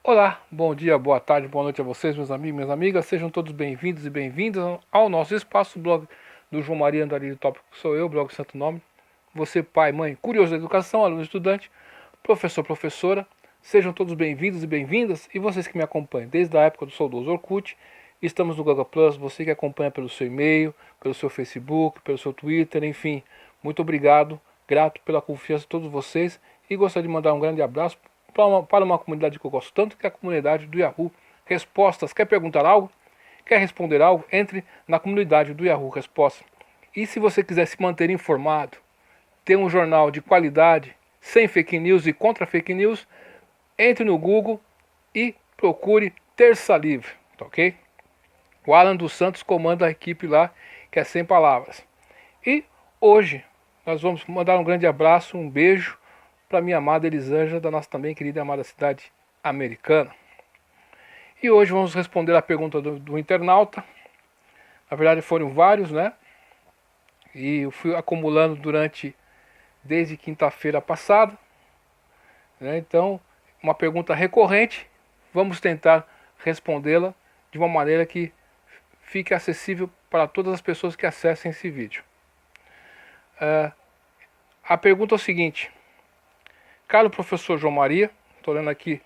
Olá, bom dia, boa tarde, boa noite a vocês, meus amigos, minhas amigas. Sejam todos bem-vindos e bem-vindas ao nosso espaço, o blog do João Maria Andarilho Tópico. Sou eu, blog Santo Nome. Você, pai, mãe, curioso da educação, aluno, estudante, professor, professora. Sejam todos bem-vindos e bem-vindas. E vocês que me acompanham desde a época do saudoso Orkut, estamos no Google Plus. Você que acompanha pelo seu e-mail, pelo seu Facebook, pelo seu Twitter, enfim. Muito obrigado, grato pela confiança de todos vocês. E gostaria de mandar um grande abraço para uma comunidade que eu gosto tanto, que é a comunidade do Yahoo Respostas. Quer perguntar algo? Quer responder algo? Entre na comunidade do Yahoo Respostas. E se você quiser se manter informado, ter um jornal de qualidade, sem fake news e contra fake news, entre no Google e procure Terça Livre, tá ok? O Alan dos Santos comanda a equipe lá, que é sem palavras. E hoje nós vamos mandar um grande abraço, um beijo para minha amada Elisângela, da nossa também querida e amada cidade americana. E hoje vamos responder a pergunta do internauta. Na verdade foram vários, né? E eu fui acumulando desde quinta-feira passada, né? Então, uma pergunta recorrente, vamos tentar respondê-la de uma maneira que fique acessível para todas as pessoas que acessem esse vídeo. A pergunta é o seguinte: caro professor João Maria, estou lendo aqui,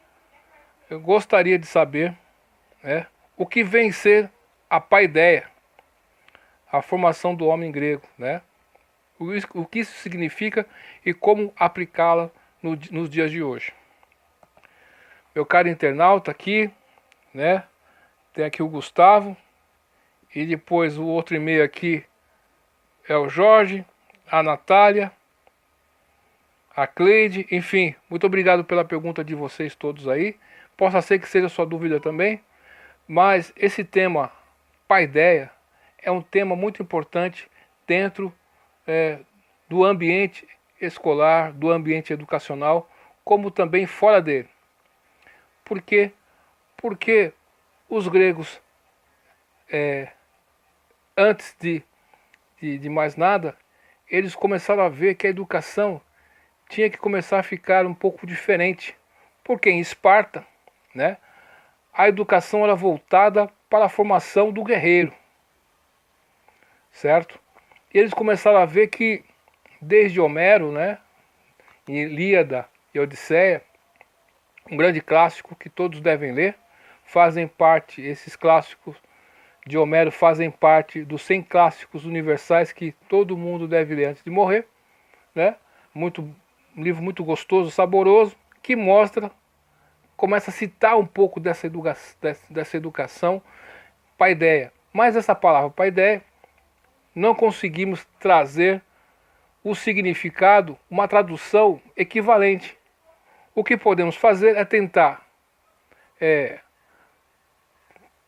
eu gostaria de saber, né, o que vem ser a paideia, a formação do homem grego, né? O que isso significa e como aplicá-la nos dias de hoje. Meu caro internauta aqui, né? Tem aqui o Gustavo, e depois o outro e-mail aqui é o Jorge, a Natália, a Cleide, enfim, muito obrigado pela pergunta de vocês todos aí. Possa ser que seja sua dúvida também, mas esse tema paideia é um tema muito importante dentro do ambiente escolar, do ambiente educacional, como também fora dele. Por quê? Porque os gregos, antes de mais nada, eles começaram a ver que a educação tinha que começar a ficar um pouco diferente. Porque em Esparta, né, a educação era voltada para a formação do guerreiro, certo? E eles começaram a ver que desde Homero, né, em Ilíada e Odisseia, um grande clássico que todos devem ler, fazem parte, esses clássicos de Homero fazem parte dos 100 clássicos universais que todo mundo deve ler antes de morrer, né? Um livro muito gostoso, saboroso, que começa a citar um pouco dessa educação paideia. Mas essa palavra paideia, não conseguimos trazer o significado, uma tradução equivalente. O que podemos fazer é tentar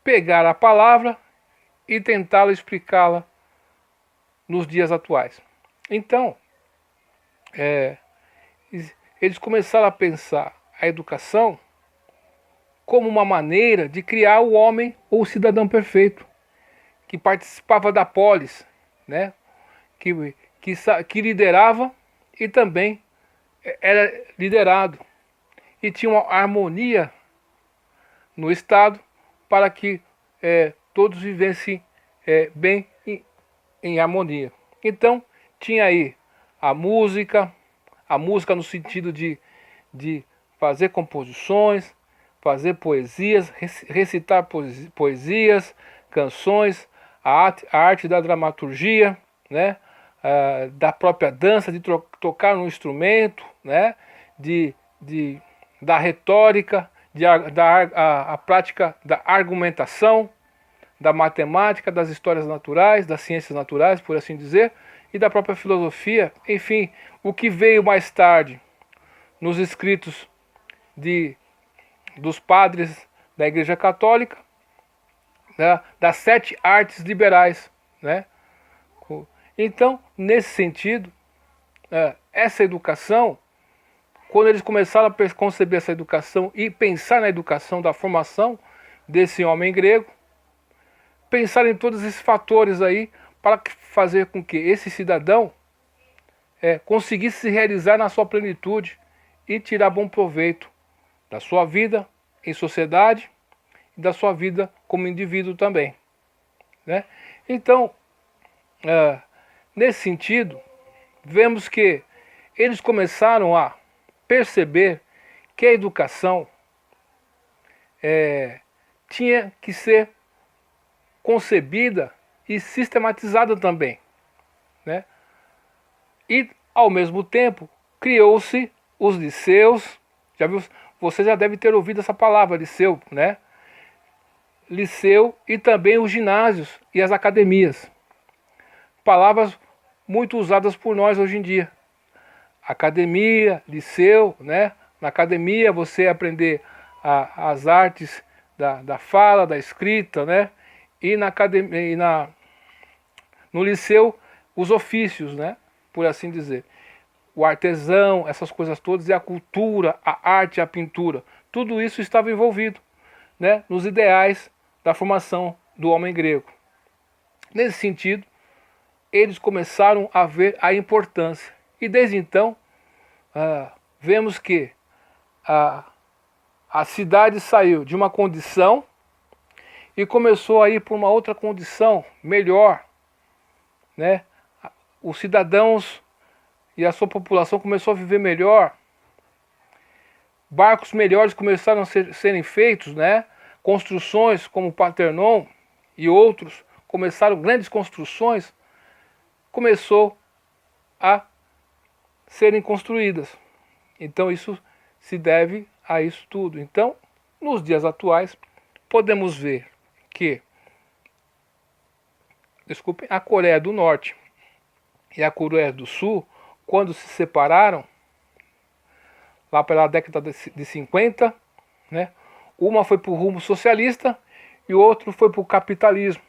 pegar a palavra e tentá-la explicá-la nos dias atuais. Então, eles começaram a pensar a educação como uma maneira de criar o homem ou o cidadão perfeito, que participava da polis, né? que liderava e também era liderado, e tinha uma harmonia no Estado para que todos vivessem bem em harmonia. Então, tinha aí a música no sentido de fazer composições, fazer poesias, recitar poesias, canções, a arte da dramaturgia, né? Da própria dança, de tocar um instrumento, né? Da retórica, a prática da argumentação, da matemática, das histórias naturais, das ciências naturais, por assim dizer, e da própria filosofia, enfim, o que veio mais tarde nos escritos dos padres da Igreja Católica, né, das 7 artes liberais, né? Então, nesse sentido, essa educação, quando eles começaram a conceber essa educação e pensar na educação da formação desse homem grego, pensar em todos esses fatores aí para fazer com que esse cidadão conseguisse se realizar na sua plenitude e tirar bom proveito da sua vida, em sociedade e da sua vida como indivíduo também, né? Então, nesse sentido, vemos que eles começaram a perceber que a educação tinha que ser concebida e sistematizada também, né? E, ao mesmo tempo, criou-se os liceus. Já viu? Você já deve ter ouvido essa palavra, liceu, né? Liceu e também os ginásios e as academias. Palavras muito usadas por nós hoje em dia. Academia, liceu, né? Na academia você aprender as artes da fala, da escrita, né? E na academia, no liceu, os ofícios, né? Por assim dizer. O artesão, essas coisas todas, e a cultura, a arte, a pintura. Tudo isso estava envolvido, né? Nos ideais da formação do homem grego. Nesse sentido, eles começaram a ver a importância. E desde então, vemos que a cidade saiu de uma condição e começou a ir para uma outra condição melhor, né? Os cidadãos e a sua população começou a viver melhor. Barcos melhores começaram a serem feitos, né? Construções como o Partenon e outros começaram, grandes construções começou a serem construídas. Então isso se deve a isso tudo. Então, nos dias atuais, podemos ver que, a Coreia do Norte e a Coreia do Sul, quando se separaram, lá pela década de 50, né, uma foi para o rumo socialista e o outro foi para o capitalismo.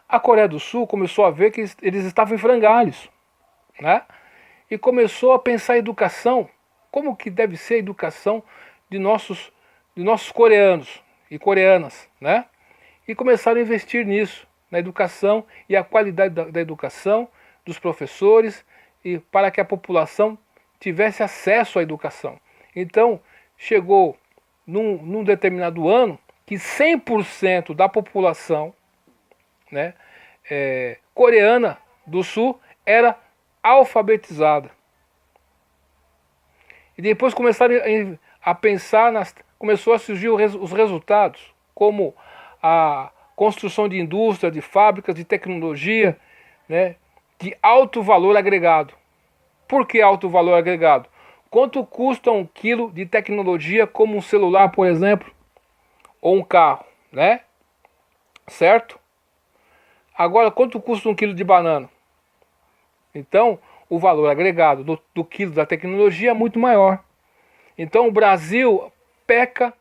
A Coreia do Sul começou a ver que eles estavam em frangalhos, né, e começou a pensar em educação, como que deve ser a educação de nossos coreanos e coreanas, né? E começaram a investir nisso, na educação e a qualidade da educação, dos professores, e para que a população tivesse acesso à educação. Então, chegou num determinado ano que 100% da população, né, coreana do Sul era alfabetizada. E depois começaram a pensar, começou a surgir os resultados, como a construção de indústria, de fábricas, de tecnologia, né, de alto valor agregado. Por que alto valor agregado? Quanto custa um quilo de tecnologia como um celular, por exemplo, ou um carro, né? Certo? Agora, quanto custa um quilo de banana? Então, o valor agregado do quilo da tecnologia é muito maior. Então, o Brasil peca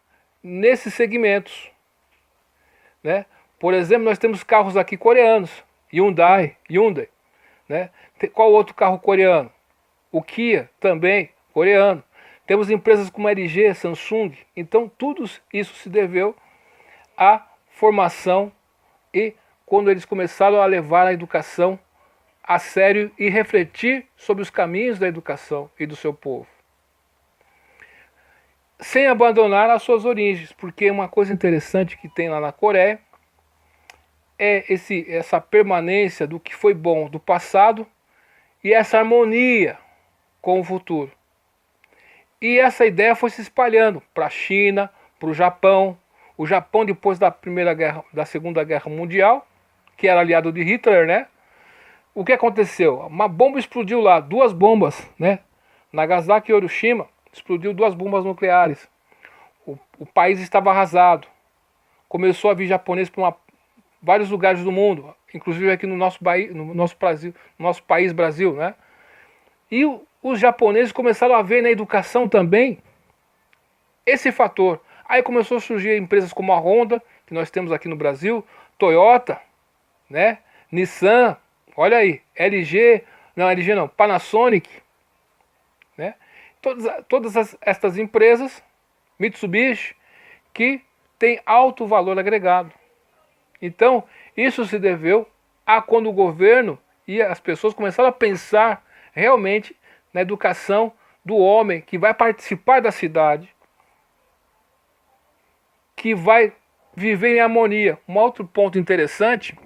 nesses segmentos, né? Por exemplo, nós temos carros aqui coreanos, Hyundai, né? Qual outro carro coreano? O Kia, também coreano. Temos empresas como LG, Samsung. Então, tudo isso se deveu à formação e quando eles começaram a levar a educação a sério e refletir sobre os caminhos da educação e do seu povo. Sem abandonar as suas origens, porque uma coisa interessante que tem lá na Coreia é essa permanência do que foi bom do passado e essa harmonia com o futuro. E essa ideia foi se espalhando para a China, para o Japão. O Japão, depois da Segunda Guerra Mundial, que era aliado de Hitler, né? O que aconteceu? Uma bomba explodiu lá, 2 bombas, né? Nagasaki e Hiroshima, explodiu 2 bombas nucleares. O país estava arrasado. Começou a vir japonês para vários lugares do mundo, inclusive aqui no nosso país Brasil, né? E os japoneses começaram a ver na educação também esse fator. Aí começou a surgir empresas como a Honda, que nós temos aqui no Brasil, Toyota, né? Nissan, olha aí, LG não, Panasonic, né? Todas estas empresas, Mitsubishi, que tem alto valor agregado. Então, isso se deveu a quando o governo e as pessoas começaram a pensar realmente na educação do homem que vai participar da cidade, que vai viver em harmonia. Um outro ponto interessante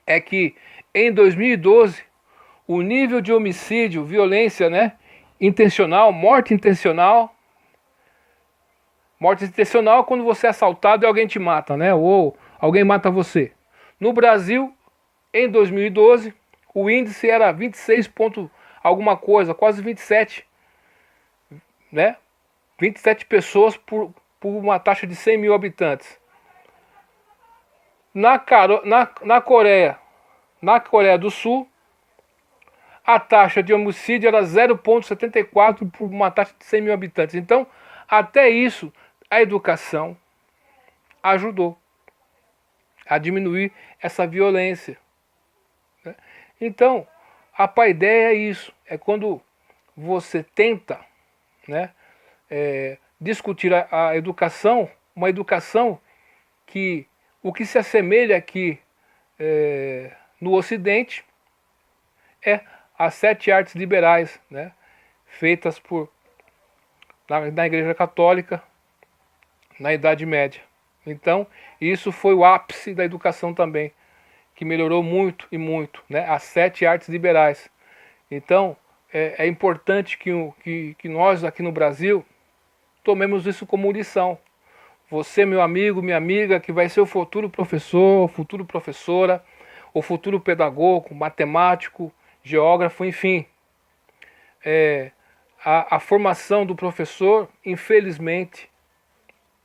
é que em 2012 o nível de homicídio, violência, né, intencional, morte intencional quando você é assaltado e alguém te mata, né, ou alguém mata você. No Brasil, em 2012, o índice era 26 ponto alguma coisa, quase 27, né? 27 pessoas por uma taxa de 100 mil habitantes. Na Coreia do Sul, a taxa de homicídio era 0,74 por uma taxa de 100 mil habitantes. Então, até isso, a educação ajudou a diminuir essa violência, né? Então, a paideia é isso, é quando você tenta, né, discutir a educação, uma educação que o que se assemelha aqui no Ocidente é as 7 artes liberais, né, feitas na Igreja Católica na Idade Média. Então, isso foi o ápice da educação também, que melhorou muito e muito, né, as 7 artes liberais. Então, é importante que nós aqui no Brasil tomemos isso como lição. Você, meu amigo, minha amiga, que vai ser o futuro professor, futuro professora, o futuro pedagogo, matemático, geógrafo, enfim. A formação do professor, infelizmente,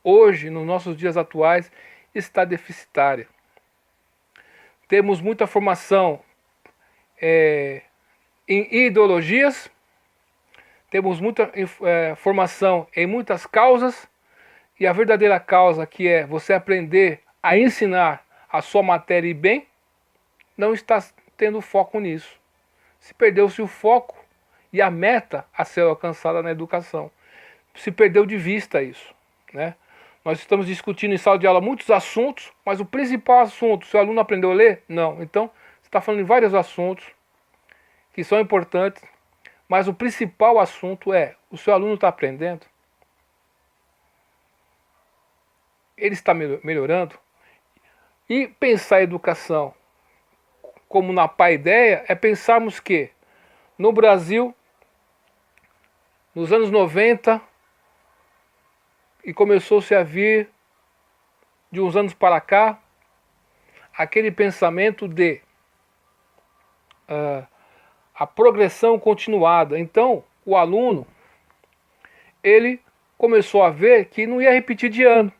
hoje, nos nossos dias atuais, está deficitária. Temos muita formação em ideologias, temos muita formação em muitas causas, e a verdadeira causa, que é você aprender a ensinar a sua matéria e bem, não está tendo foco nisso. Se perdeu-se o foco e a meta a ser alcançada na educação. Se perdeu de vista isso, né? Nós estamos discutindo em sala de aula muitos assuntos, mas o principal assunto, se o aluno aprendeu a ler? Não. Então, você está falando de vários assuntos que são importantes, mas o principal assunto é, o seu aluno está aprendendo? Ele está melhorando? E pensar a educação como na paideia é pensarmos que no Brasil, nos anos 90, e começou-se a vir de uns anos para cá, aquele pensamento de a progressão continuada. Então, o aluno, ele começou a ver que não ia repetir de ano.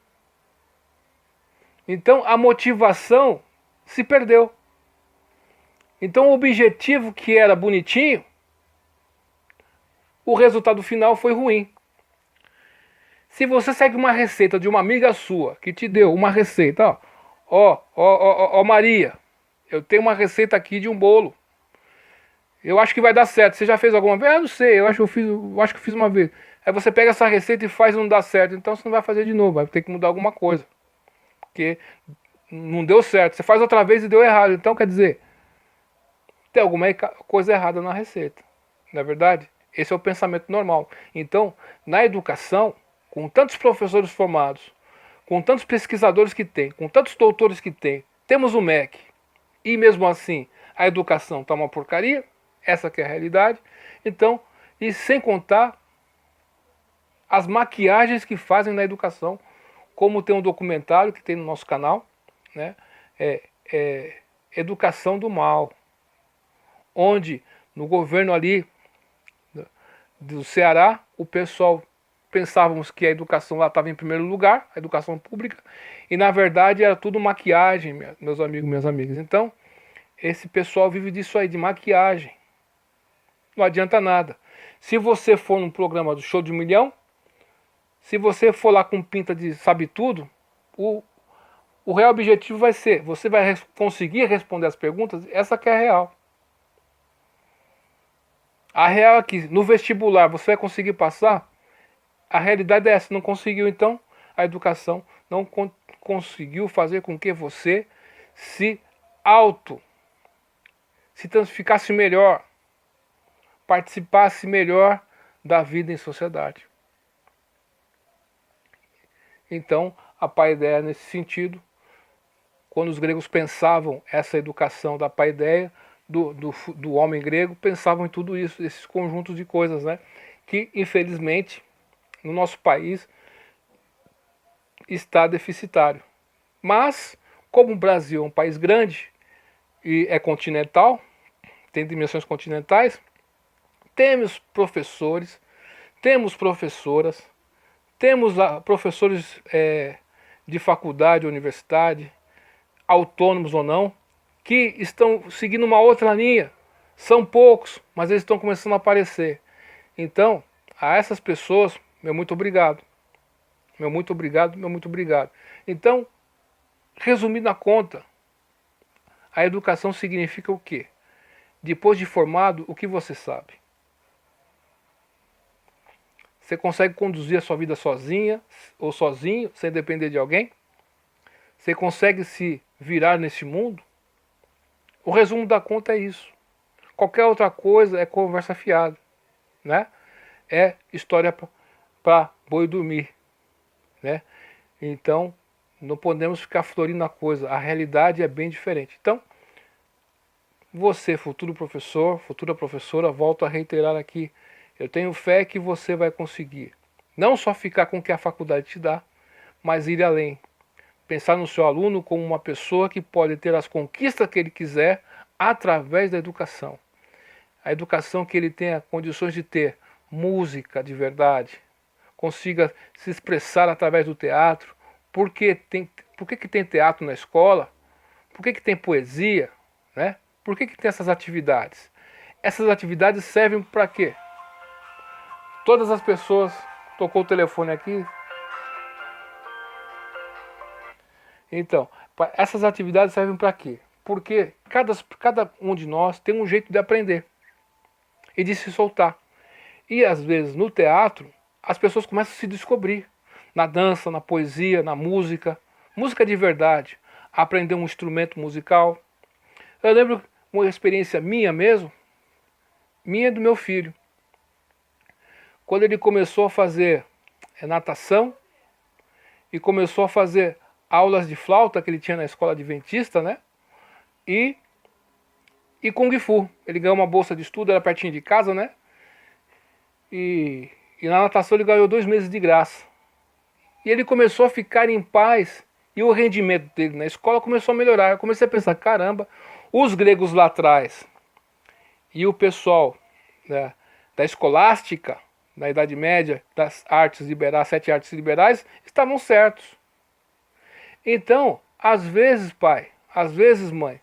Então, a motivação se perdeu. Então, o objetivo que era bonitinho, o resultado final foi ruim. Se você segue uma receita de uma amiga sua, que te deu uma receita, ó Maria, eu tenho uma receita aqui de um bolo. Eu acho que vai dar certo. Você já fez alguma vez? Eu não sei, eu acho que eu fiz uma vez. Aí você pega essa receita e faz e não dá certo. Então você não vai fazer de novo, vai ter que mudar alguma coisa. Porque não deu certo. Você faz outra vez e deu errado. Então quer dizer, tem alguma coisa errada na receita. Não é verdade? Esse é o pensamento normal. Então, na educação, com tantos professores formados, com tantos pesquisadores que tem, com tantos doutores que tem, temos o MEC, e mesmo assim a educação está uma porcaria, essa que é a realidade. Então, e sem contar as maquiagens que fazem na educação, como tem um documentário que tem no nosso canal, né? Educação do Mal, onde no governo ali do Ceará, o pessoal pensávamos que a educação lá estava em primeiro lugar, a educação pública, e na verdade era tudo maquiagem, meus amigos, minhas amigas. Então, esse pessoal vive disso aí, de maquiagem. Não adianta nada. Se você for num programa do Show de um Milhão, se você for lá com pinta de sabe tudo, o real objetivo vai ser, você vai conseguir responder as perguntas, essa que é a real. A real é que no vestibular você vai conseguir passar, a realidade é essa, não conseguiu, então a educação não conseguiu fazer com que você se ficasse melhor, participasse melhor da vida em sociedade. Então, a paideia nesse sentido. Quando os gregos pensavam essa educação da paideia, do homem grego, pensavam em tudo isso, esses conjuntos de coisas, né? Que infelizmente no nosso país está deficitário. Mas, como o Brasil é um país grande e é continental, tem dimensões continentais, temos professores, temos professoras, temos lá professores de faculdade, universidade, autônomos ou não, que estão seguindo uma outra linha. São poucos, mas eles estão começando a aparecer. Então, a essas pessoas, meu muito obrigado. Meu muito obrigado, meu muito obrigado. Então, resumindo a conta, a educação significa o quê? Depois de formado, o que você sabe? Você consegue conduzir a sua vida sozinha ou sozinho, sem depender de alguém? Você consegue se virar nesse mundo? O resumo da conta é isso. Qualquer outra coisa é conversa fiada, né? É história para boi dormir, né? Então, não podemos ficar florindo a coisa. A realidade é bem diferente. Então, você, futuro professor, futura professora, volto a reiterar aqui, eu tenho fé que você vai conseguir não só ficar com o que a faculdade te dá, mas ir além. Pensar no seu aluno como uma pessoa que pode ter as conquistas que ele quiser através da educação. A educação que ele tenha condições de ter música de verdade, consiga se expressar através do teatro. Por que tem teatro na escola? Por que tem poesia? Né? Por que tem essas atividades? Essas atividades servem para quê? Todas as pessoas... Tocou o telefone aqui. Então, essas atividades servem para quê? Porque cada um de nós tem um jeito de aprender e de se soltar. E às vezes no teatro, as pessoas começam a se descobrir. Na dança, na poesia, na música. Música de verdade. Aprender um instrumento musical. Eu lembro uma experiência minha mesmo, minha e do meu filho. Quando ele começou a fazer natação e começou a fazer aulas de flauta que ele tinha na escola adventista, né? E Kung Fu. Ele ganhou uma bolsa de estudo, era pertinho de casa, né? E na natação ele ganhou 2 meses de graça. E ele começou a ficar em paz e o rendimento dele na escola começou a melhorar. Eu comecei a pensar, caramba, os gregos lá atrás e o pessoal, né, da escolástica, na Idade Média, das artes liberais, 7 artes liberais, estavam certos. Então, às vezes, pai, às vezes, mãe,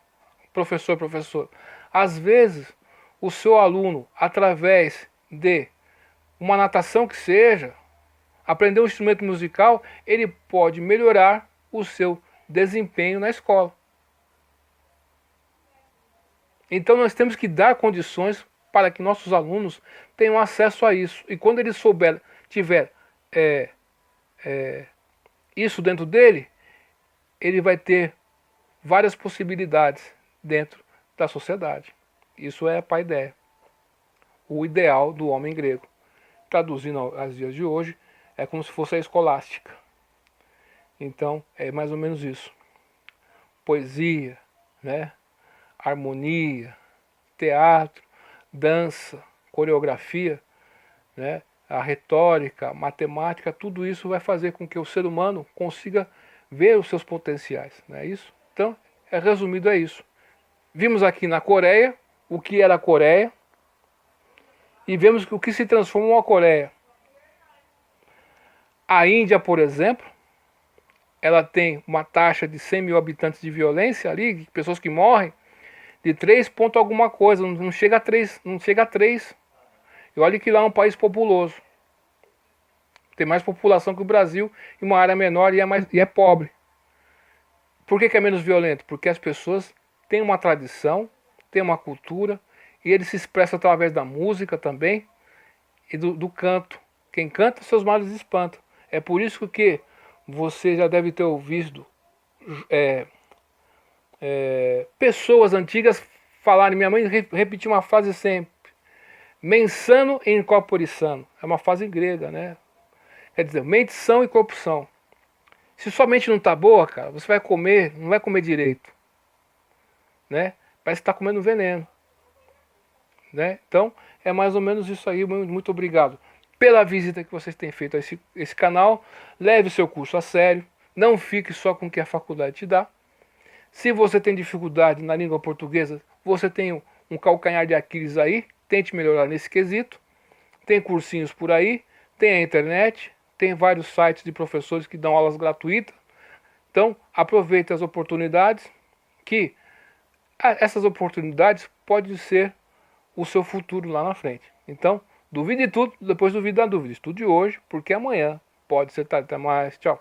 professor, às vezes o seu aluno, através de uma natação que seja, aprender um instrumento musical, ele pode melhorar o seu desempenho na escola. Então nós temos que dar condições para que nossos alunos tenham acesso a isso. E quando ele tiver isso dentro dele, ele vai ter várias possibilidades dentro da sociedade. Isso é a paideia, o ideal do homem grego. Traduzindo aos dias de hoje, é como se fosse a escolástica. Então, é mais ou menos isso. Poesia, né? Harmonia, teatro, dança, coreografia, né? A retórica, a matemática, tudo isso vai fazer com que o ser humano consiga ver os seus potenciais, não é isso? Então, resumido é isso. Vimos aqui na Coreia o que era a Coreia e vemos o que se transformou a Coreia. A Índia, por exemplo, ela tem uma taxa de 100 mil habitantes de violência ali, pessoas que morrem, de 3 ponto alguma coisa, não chega a 3, não chega a 3. E olha que lá é um país populoso. Tem mais população que o Brasil, e uma área menor e é pobre. Por que é menos violento? Porque as pessoas têm uma tradição, têm uma cultura, e eles se expressam através da música também, e do canto. Quem canta, seus males espanta. É por isso que você já deve ter ouvido pessoas antigas falarem, minha mãe repetia uma frase sempre, mens-sano e in corpore sano. É uma frase grega, né? Quer dizer, mente são e corpo são. Se sua mente não está boa, cara, você vai comer, não vai comer direito, né? Parece que está comendo veneno, né? Então, é mais ou menos isso aí. Muito obrigado pela visita que vocês têm feito a esse canal. Leve o seu curso a sério, não fique só com o que a faculdade te dá. Se você tem dificuldade na língua portuguesa, você tem um calcanhar de Aquiles aí, tente melhorar nesse quesito. Tem cursinhos por aí, tem a internet, tem vários sites de professores que dão aulas gratuitas. Então, aproveite as oportunidades, que essas oportunidades podem ser o seu futuro lá na frente. Então, duvide de tudo, depois duvide da dúvida. Estude hoje, porque amanhã pode ser tarde. Até mais, tchau.